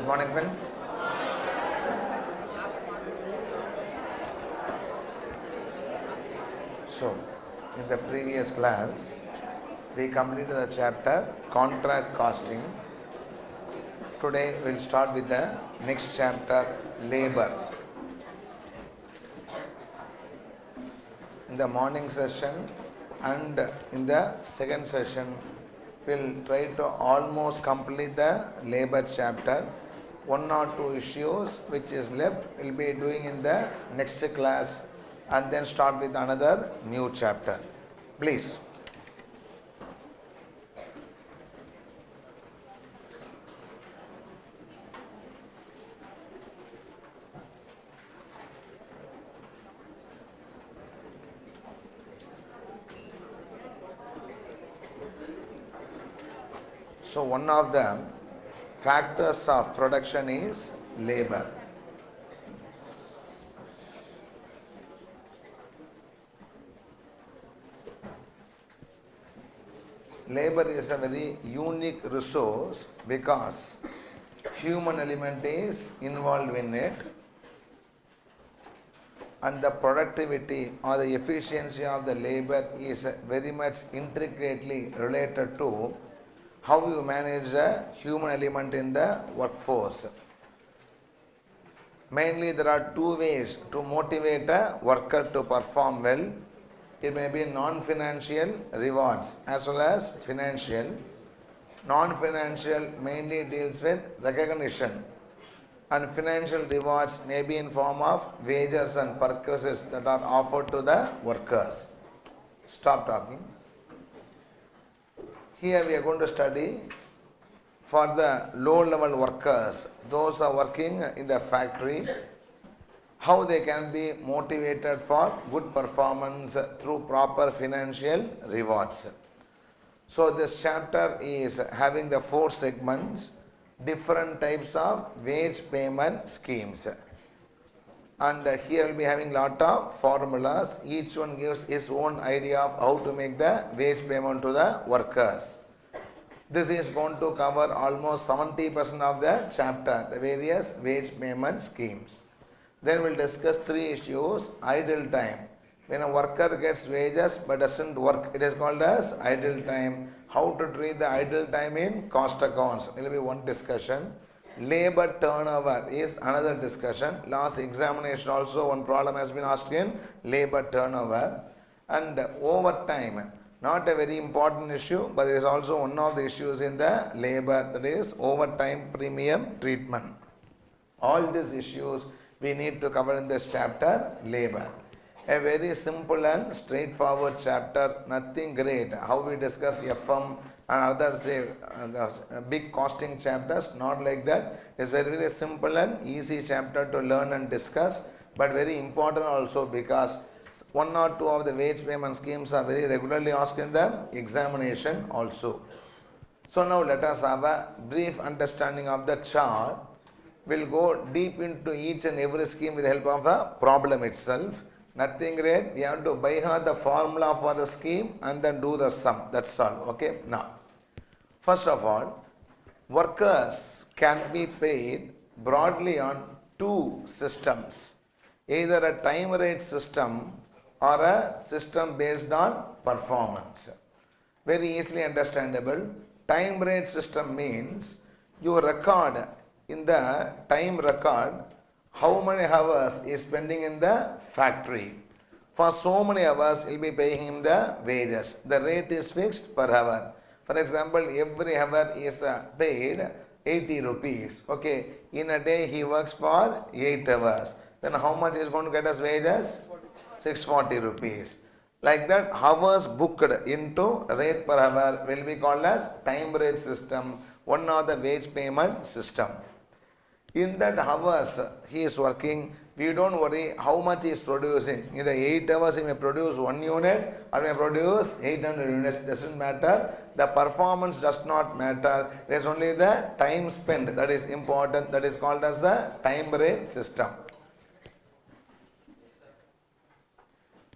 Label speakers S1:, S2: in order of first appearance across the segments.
S1: Good morning, friends. So, in the previous class, we completed the chapter Contract Costing. Today, we'll start with the next chapter, Labor. In the morning session and in the second session, we'll try to almost complete the labor chapter. One or two issues which is left we'll be doing in the next class and then start with another new chapter. Please. So one of the factors of production is labor. Labor is a very unique resource because human element is involved in it, and the productivity or the efficiency of the labor is very much intricately related to how you manage the human element in the workforce. Mainly there are two ways to motivate a worker to perform well. It may be non-financial rewards as well as financial. Non-financial mainly deals with recognition, and financial rewards may be in form of wages and perquisites that are offered to the workers. Stop talking. Here we are going to study for the low-level workers, those are working in the factory, how they can be motivated for good performance through proper financial rewards. So this chapter is having the 4 segments, different types of wage payment schemes. And here we'll be having lot of formulas. Each one gives his own idea of how to make the wage payment to the workers. This is going to cover almost 70% of the chapter, the various wage payment schemes. Then we'll discuss 3 issues. Idle time. When a worker gets wages but doesn't work, it is called as idle time. How to treat the idle time in cost accounts will be one discussion. Labor turnover is another discussion. Last examination also one problem has been asked in labor turnover. And overtime, not a very important issue, but it is also one of the issues in the labor, that is overtime premium treatment. All these issues we need to cover in this chapter, labor. A very simple and straightforward chapter, nothing great. How we discuss FM and other say big costing chapters, not like that. It's very, very simple and easy chapter to learn and discuss, but very important also because 1 or 2 of the wage payment schemes are very regularly asked in the examination also. So now let us have a brief understanding of the chart. We'll go deep into each and every scheme with the help of a problem itself. Nothing great. We have to by heart the formula for the scheme and then do the sum. That's all. Okay. Now, first of all, workers can be paid broadly on 2 systems. Either a time rate system or a system based on performance. Very easily understandable. Time rate system means you record in the time record how many hours is spending in the factory. For so many hours, you'll be paying him the wages. The rate is fixed per hour. For example, every hour is paid 80 rupees. Okay, in a day he works for 8 hours. Then how much is going to get us wages? 640 rupees. Like that, hours booked into rate per hour will be called as time rate system, one of the wage payment system. In that hours he is working, we don't worry how much he is producing. In the 8 hours he may produce 1 unit or may produce 800 units, doesn't matter. The performance does not matter. It is only the time spent that is important. That is called as a time rate system.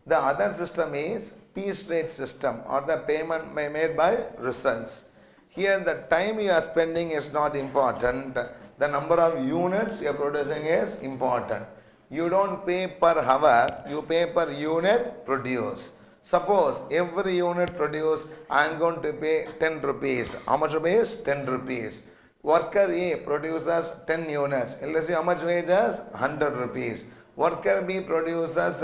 S1: The other system is piece rate system or the payment made by results. Here the time you are spending is not important. The number of units you are producing is important. You don't pay per hour, you pay per unit produced. Suppose every unit produced, I am going to pay 10 rupees. How much rupees? 10 rupees. Worker A produces 10 units. Let's see how much wages? 100 rupees. Worker B produces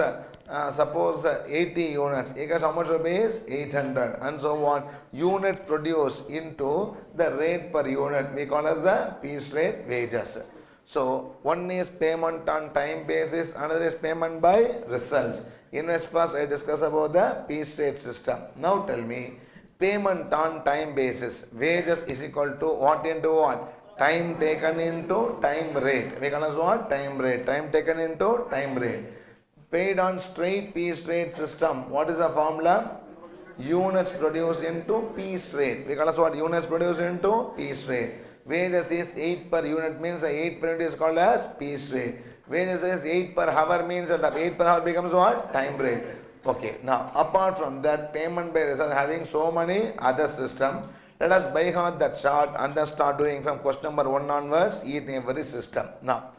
S1: suppose 80 units. He gets how much rupees? 800 and so on. Unit produced into the rate per unit. We call as the piece rate wages. So one is payment on time basis, another is payment by results. In this first I discuss about the piece rate system. Now tell me, payment on time basis, wages is equal to what into what? Time taken into time rate. We call as what? Time rate. Time taken into time rate. Paid on straight piece rate system. What is the formula? Units produced into piece rate. We call as what? Units produced into piece rate. Wages is 8 per unit means 8 per unit is called as piece rate. Wages is 8 per hour means that 8 per hour becomes what? Time rate. Okay, now apart from that, payment by result having so many other system. Let us by heart that chart and then start doing from question number 1 onwards each and every system. Now,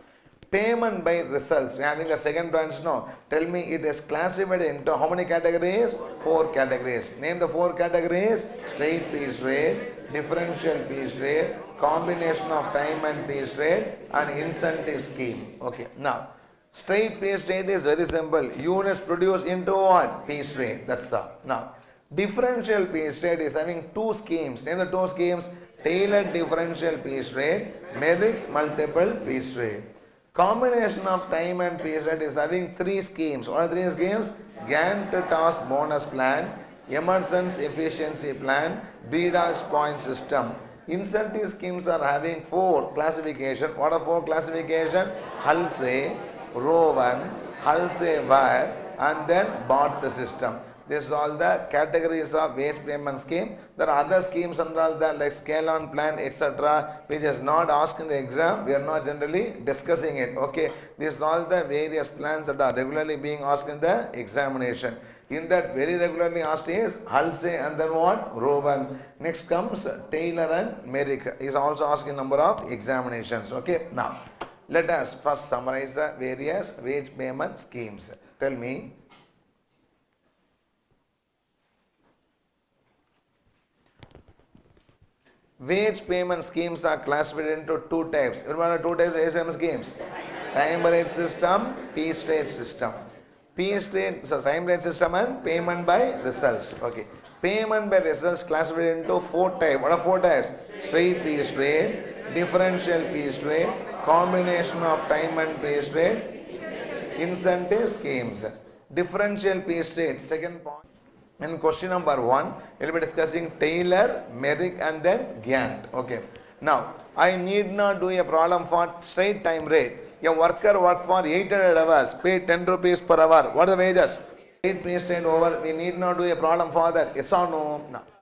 S1: payment by results, we are having the second branch now. Tell me it is classified into how many categories? 4 categories. Name the 4 categories. Straight piece rate, differential piece rate, combination of time and piece rate and incentive scheme. Okay, now straight piece rate is very simple. Units produced into what? Piece rate. That's all. Now, differential piece rate is having 2 schemes. Name the 2 schemes. Tailored differential piece rate, Merrick's multiple piece rate. Combination of time and piece rate is having 3 schemes. What are 3 schemes? Gantt task bonus plan, Emerson's efficiency plan, BDOC's point system. Incentive schemes are having 4 classification. What are 4 classification? Halsey, Rowan, Halsey-Ware and then Barth system. This is all the categories of wage payment scheme. There are other schemes and all that like scale on plan etc. which is not asked in the exam. We are not generally discussing it. Okay, these are all the various plans that are regularly being asked in the examination. In that very regularly asked is Halsey and then what? Rowan. Next comes Taylor and Merrick is also asked in number of examinations. Okay, now let us first summarize the various wage payment schemes. Tell me. Wage payment schemes are classified into 2 types. Remember 2 types of wage payment schemes? Time rate system, piece rate system. Piece rate, so time rate system and payment by results. Okay. Payment by results classified into 4 types. What are 4 types? Straight piece rate, differential piece rate, combination of time and piece rate, incentive schemes. Differential piece rate, second point. In question number 1, we will be discussing Taylor, Merrick and then Gantt. Okay. Now, I need not do a problem for straight time rate. A worker worked for 800 hours, paid 10 rupees per hour. What are the wages? Straight piece rate over. We need not do a problem for that. Yes or no? No.